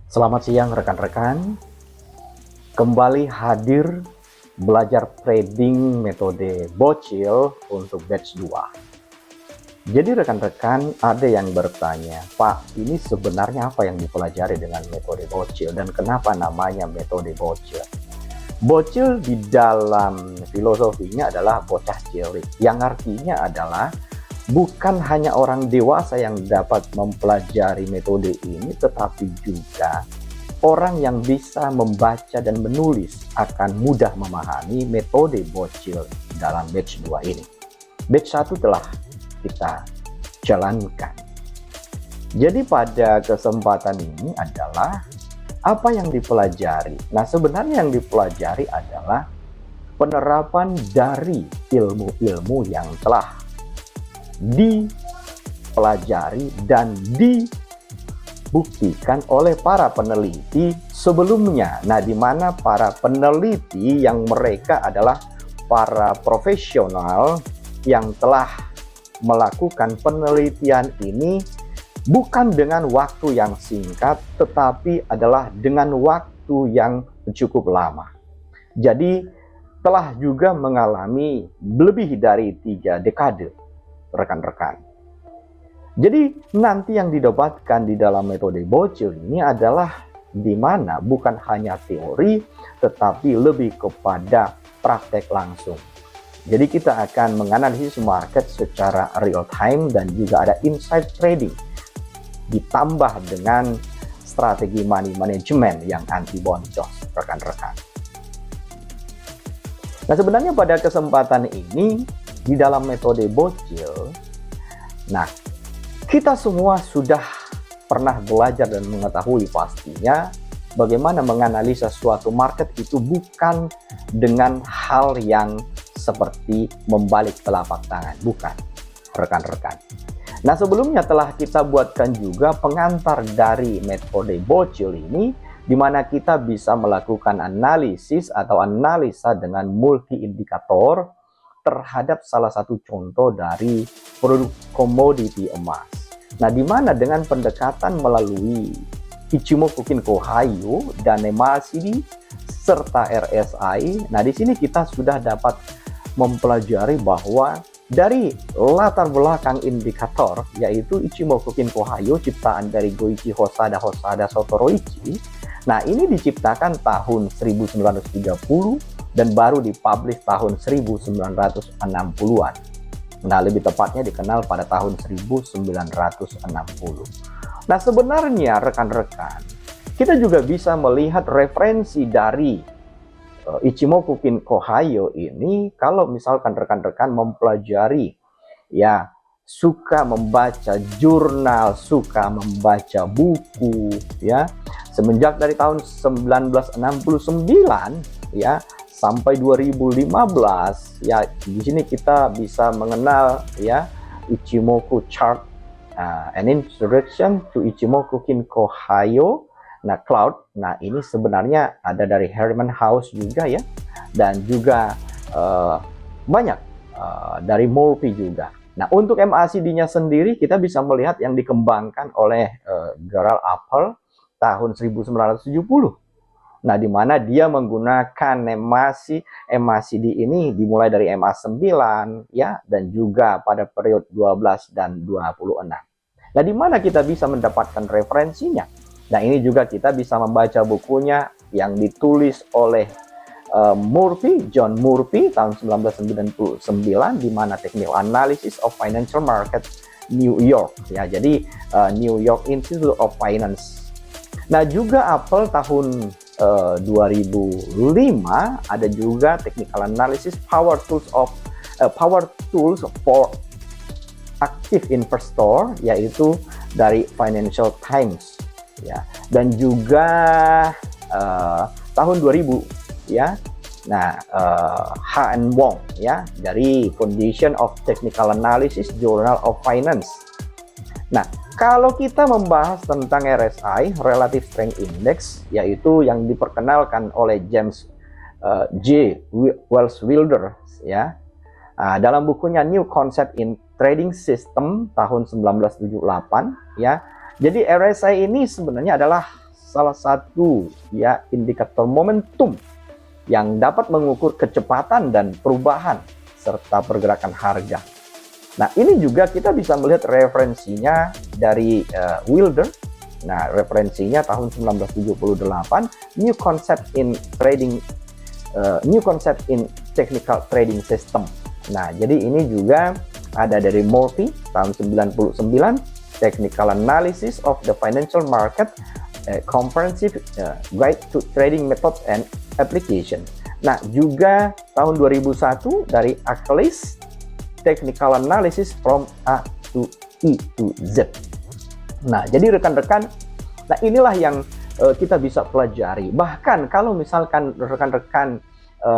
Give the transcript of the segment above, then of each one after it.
Selamat siang rekan-rekan, kembali hadir belajar trading metode bocil untuk batch 2. Jadi rekan-rekan ada yang bertanya, Pak, ini sebenarnya apa yang dipelajari dengan metode bocil dan kenapa namanya metode bocil? Bocil di dalam filosofinya adalah bocah cilik, yang artinya adalah bukan hanya orang dewasa yang dapat mempelajari metode ini, tetapi juga orang yang bisa membaca dan menulis akan mudah memahami metode bocil dalam batch 2 ini. Batch 1 telah kita jalankan. Jadi pada kesempatan ini adalah apa yang dipelajari. Nah, sebenarnya yang dipelajari adalah penerapan dari ilmu-ilmu yang telah dipelajari dan dibuktikan oleh para peneliti sebelumnya. Nah, di mana para peneliti yang mereka adalah para profesional yang telah melakukan penelitian ini bukan dengan waktu yang singkat, tetapi adalah dengan waktu yang cukup lama. Jadi telah juga mengalami lebih dari 3 dekade, rekan-rekan. Jadi nanti yang didapatkan di dalam metode bocil ini adalah di mana bukan hanya teori, tetapi lebih kepada praktek langsung. Jadi kita akan menganalisis market secara real time dan juga ada insight trading, ditambah dengan strategi money management yang anti boncos, rekan-rekan. Nah, sebenarnya pada kesempatan ini di dalam metode bocil, nah kita semua sudah pernah belajar dan mengetahui pastinya bagaimana menganalisa suatu market itu bukan dengan hal yang seperti membalik telapak tangan, bukan, rekan-rekan. Nah, sebelumnya telah kita buatkan juga pengantar dari metode bocil ini, di mana kita bisa melakukan analisis atau analisa dengan multi indikator terhadap salah satu contoh dari produk komoditi emas. Nah, di mana dengan pendekatan melalui Ichimoku Kinko Hayo dan MACD serta RSI. Nah, di sini kita sudah dapat mempelajari bahwa dari latar belakang indikator, yaitu Ichimoku Kinko Hayo ciptaan dari Goichi Hosada Sotoroichi. Nah, ini diciptakan tahun 1930 dan baru dipublish tahun 1960-an. Nah, lebih tepatnya dikenal pada tahun 1960. Nah, sebenarnya rekan-rekan, kita juga bisa melihat referensi dari Ichimoku Kinko Hayo ini kalau misalkan rekan-rekan mempelajari, ya, suka membaca jurnal, suka membaca buku, ya, semenjak dari tahun 1969 ya sampai 2015, ya, di sini kita bisa mengenal, ya, Ichimoku chart, an introduction to Ichimoku Kinko Hayo. Nah, Cloud, nah ini sebenarnya ada dari Herman House juga, ya, dan juga banyak dari Morphy juga. Nah, untuk MACD-nya sendiri kita bisa melihat yang dikembangkan oleh Gerald Apple tahun 1970. Nah, di mana dia menggunakan MACD ini dimulai dari MA9, ya, dan juga pada periode 12 dan 26. Nah, di mana kita bisa mendapatkan referensinya? Nah, ini juga kita bisa membaca bukunya yang ditulis oleh John Murphy tahun 1999, di mana Technical Analysis of Financial Market New York, ya, jadi New York Institute of Finance. Nah, juga Apple tahun 2005 ada juga Technical Analysis Power Tools for Active Investor, yaitu dari Financial Times, ya, dan juga tahun 2000, ya. Nah, H.N. Wong, ya, dari Foundation of Technical Analysis Journal of Finance. Nah, kalau kita membahas tentang RSI, Relative Strength Index, yaitu yang diperkenalkan oleh James J. Wells Wilder, ya, dalam bukunya New Concept in Trading System tahun 1978, ya. Jadi RSI ini sebenarnya adalah salah satu ya indikator momentum yang dapat mengukur kecepatan dan perubahan serta pergerakan harga. Nah, ini juga kita bisa melihat referensinya dari Wilder. Nah, referensinya tahun 1978, New Concept in Technical Trading System. Nah, jadi ini juga ada dari Murphy tahun 99, Technical Analysis of the Financial Market, Comprehensive Guide to Trading Method and Application. Nah, juga tahun 2001 dari Achilles, Technical Analysis from A to E to Z. Nah, jadi rekan-rekan, nah inilah yang kita bisa pelajari. Bahkan kalau misalkan rekan-rekan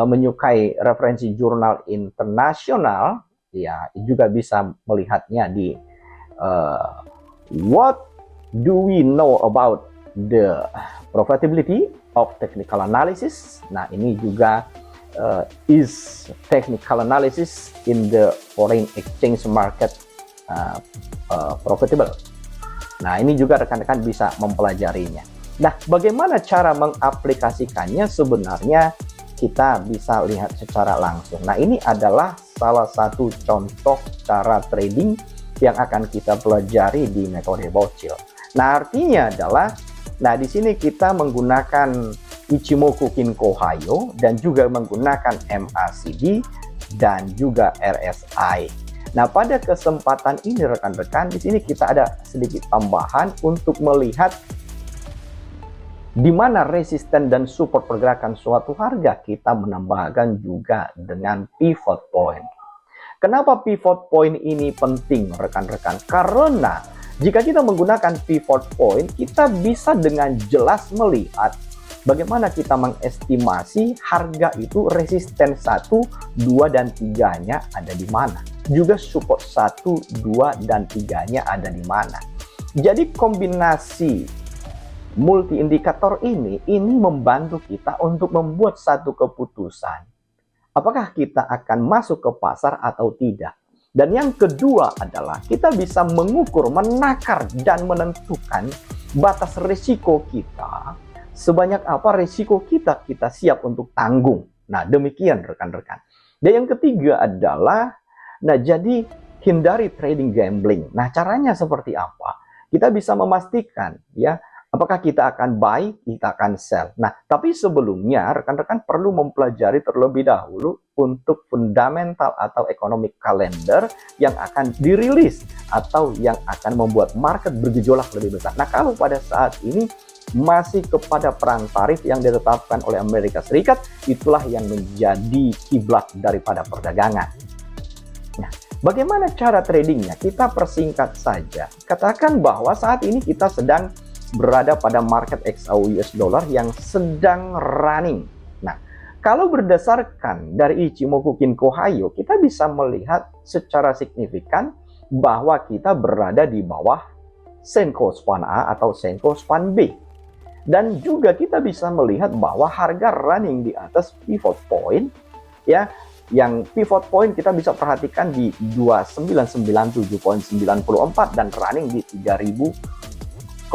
menyukai referensi jurnal internasional, ya juga bisa melihatnya di What do we know about the profitability of technical analysis? Nah, ini juga is technical analysis in the foreign exchange market profitable. Nah, ini juga rekan-rekan bisa mempelajarinya. Nah, bagaimana cara mengaplikasikannya sebenarnya kita bisa lihat secara langsung. Nah, ini adalah salah satu contoh cara trading yang akan kita pelajari di metode bocil. Nah, artinya adalah, nah di sini kita menggunakan Ichimoku Kinko Hayo dan juga menggunakan MACD dan juga RSI. Nah, pada kesempatan ini rekan-rekan, di sini kita ada sedikit tambahan untuk melihat di mana resisten dan support pergerakan suatu harga. Kita menambahkan juga dengan pivot point. Kenapa pivot point ini penting rekan-rekan? Karena jika kita menggunakan pivot point, kita bisa dengan jelas melihat bagaimana kita mengestimasi harga itu resisten 1, 2, dan 3-nya ada di mana. Juga support 1, 2, dan 3-nya ada di mana. Jadi kombinasi multi indikator ini membantu kita untuk membuat satu keputusan. Apakah kita akan masuk ke pasar atau tidak? Dan yang kedua adalah kita bisa mengukur, menakar, dan menentukan batas risiko kita. Sebanyak apa risiko kita siap untuk tanggung. Nah, demikian rekan-rekan. Dan yang ketiga adalah, nah jadi hindari trading gambling. Nah, caranya seperti apa? Kita bisa memastikan ya, apakah kita akan buy, kita akan sell. Nah, tapi sebelumnya rekan-rekan perlu mempelajari terlebih dahulu untuk fundamental atau economic calendar yang akan dirilis atau yang akan membuat market bergejolak lebih besar. Nah, kalau pada saat ini masih kepada perang tarif yang ditetapkan oleh Amerika Serikat, itulah yang menjadi kiblat daripada perdagangan. Nah, bagaimana cara tradingnya? Kita persingkat saja. Katakan bahwa saat ini kita sedang berada pada market XAU US dollar yang sedang running. Nah, kalau berdasarkan dari Ichimoku Kinko Hayo, kita bisa melihat secara signifikan bahwa kita berada di bawah Senko Span A atau Senko Span B. Dan juga kita bisa melihat bahwa harga running di atas pivot point, ya, yang pivot point kita bisa perhatikan di 2997.94 dan running di 3005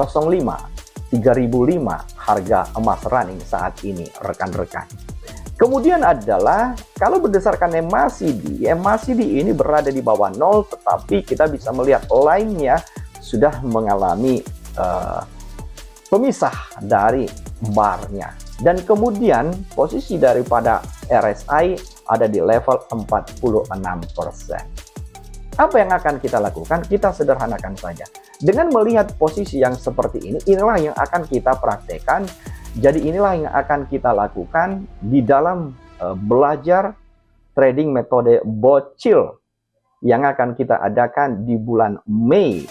harga emas running saat ini rekan-rekan. Kemudian adalah kalau berdasarkan MACD ini berada di bawah 0, tetapi kita bisa melihat line-nya sudah mengalami pemisah dari barnya. Dan kemudian posisi daripada RSI ada di level 46%. Apa yang akan kita lakukan? Kita sederhanakan saja. Dengan melihat posisi yang seperti ini, inilah yang akan kita praktekkan. Jadi inilah yang akan kita lakukan di dalam belajar trading metode bocil yang akan kita adakan di bulan Mei.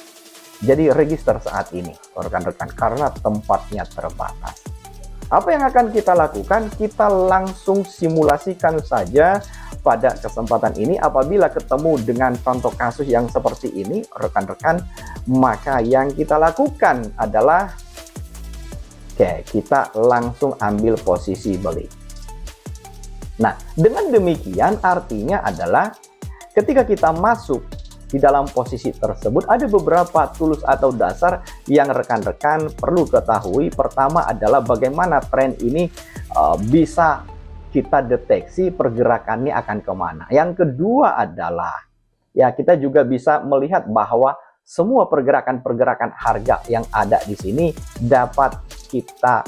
Jadi register saat ini rekan-rekan karena tempatnya terbatas. Apa yang akan kita lakukan? Kita langsung simulasikan saja pada kesempatan ini. Apabila ketemu dengan contoh kasus yang seperti ini rekan-rekan, maka yang kita lakukan adalah kita langsung ambil posisi beli. Nah, dengan demikian artinya adalah ketika kita masuk di dalam posisi tersebut, ada beberapa tools atau dasar yang rekan-rekan perlu ketahui. Pertama adalah bagaimana tren ini bisa kita deteksi pergerakannya akan kemana. Yang kedua adalah ya kita juga bisa melihat bahwa semua pergerakan-pergerakan harga yang ada di sini dapat kita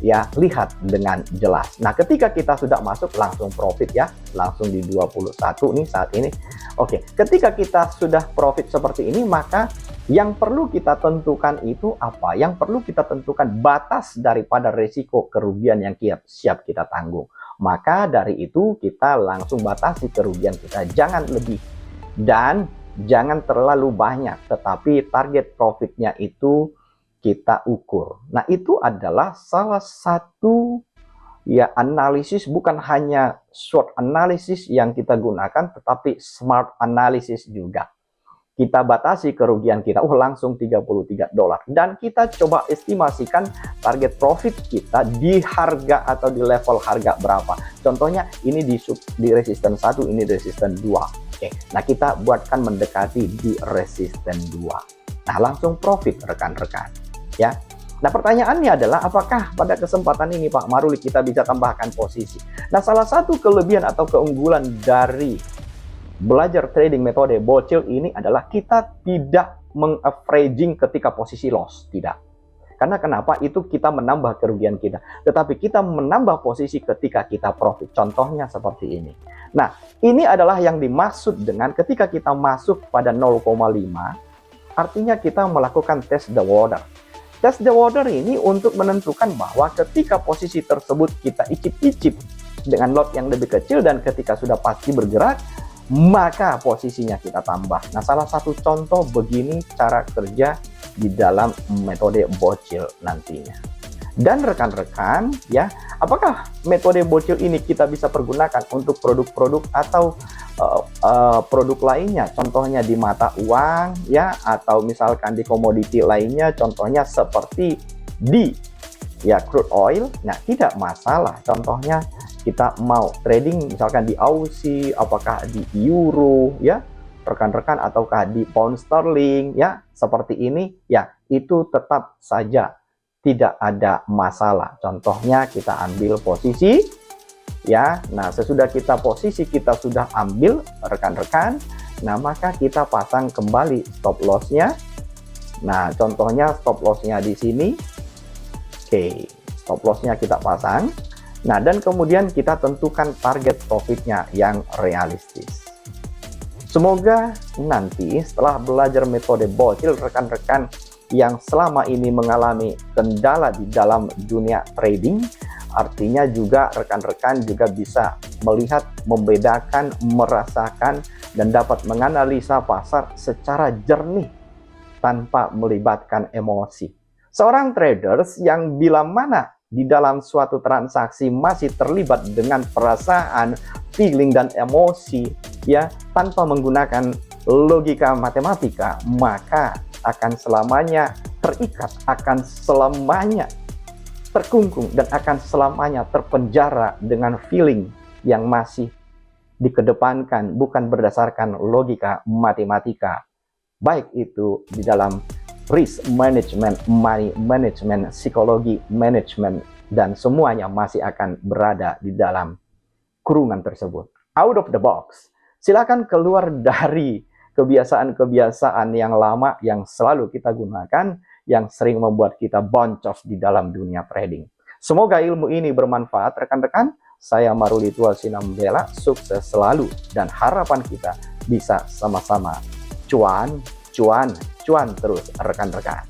ya lihat dengan jelas. Nah, ketika kita sudah masuk langsung profit ya, langsung di 21 nih saat ini. Oke, ketika kita sudah profit seperti ini, maka yang perlu kita tentukan itu apa? Yang perlu kita tentukan batas daripada risiko kerugian yang siap kita tanggung. Maka dari itu kita langsung batasi kerugian kita, jangan lebih dan jangan terlalu banyak, tetapi target profitnya itu kita ukur. Nah, itu adalah salah satu ya analisis, bukan hanya short analysis yang kita gunakan, tetapi smart analysis juga. Kita batasi kerugian kita, langsung $33. Dan kita coba estimasikan target profit kita di harga atau di level harga berapa. Contohnya ini di resisten 1, ini resisten 2. Oke, nah kita buatkan mendekati di resisten 2. Nah, langsung profit rekan-rekan. Ya, nah pertanyaannya adalah apakah pada kesempatan ini Pak Maruli kita bisa tambahkan posisi? Nah, salah satu kelebihan atau keunggulan dari belajar trading metode bocil ini adalah kita tidak mengaveraging ketika posisi loss, tidak. Karena kenapa? Itu kita menambah kerugian kita, tetapi kita menambah posisi ketika kita profit. Contohnya seperti ini. Nah, ini adalah yang dimaksud dengan ketika kita masuk pada 0,5, artinya kita melakukan test the water. Test the water ini untuk menentukan bahwa ketika posisi tersebut kita icip-icip dengan lot yang lebih kecil dan ketika sudah pasti bergerak, maka posisinya kita tambah. Nah, salah satu contoh begini cara kerja di dalam metode bocil nantinya. Dan rekan-rekan ya, apakah metode bocil ini kita bisa pergunakan untuk produk-produk atau produk lainnya, contohnya di mata uang ya, atau misalkan di komoditi lainnya, contohnya seperti di ya crude oil. Nah, tidak masalah. Contohnya kita mau trading misalkan di Aussie, apakah di euro ya rekan-rekan, ataukah di pound sterling ya, seperti ini ya, itu tetap saja tidak ada masalah. Contohnya kita ambil posisi ya. Nah, sesudah kita posisi kita sudah ambil rekan-rekan, nah maka kita pasang kembali stop lossnya. Nah, contohnya stop lossnya di sini. Oke, stop lossnya kita pasang. Nah, dan kemudian kita tentukan target profitnya yang realistis. Semoga nanti setelah belajar metode bocil, rekan-rekan yang selama ini mengalami kendala di dalam dunia trading, artinya juga rekan-rekan juga bisa melihat, membedakan, merasakan, dan dapat menganalisa pasar secara jernih tanpa melibatkan emosi. Seorang traders yang bila mana di dalam suatu transaksi masih terlibat dengan perasaan, feeling, dan emosi ya, tanpa menggunakan logika matematika, maka akan selamanya terikat, akan selamanya terkungkung, dan akan selamanya terpenjara dengan feeling yang masih dikedepankan bukan berdasarkan logika matematika, baik itu di dalam risk management, money management, psikologi management, dan semuanya masih akan berada di dalam kurungan tersebut. Out of the box. Silakan keluar dari kebiasaan-kebiasaan yang lama yang selalu kita gunakan, yang sering membuat kita boncos di dalam dunia trading. Semoga ilmu ini bermanfaat rekan-rekan. Saya Maruli Tua Sinambela, sukses selalu, dan harapan kita bisa sama-sama cuan, cuan, cuan terus rekan-rekan.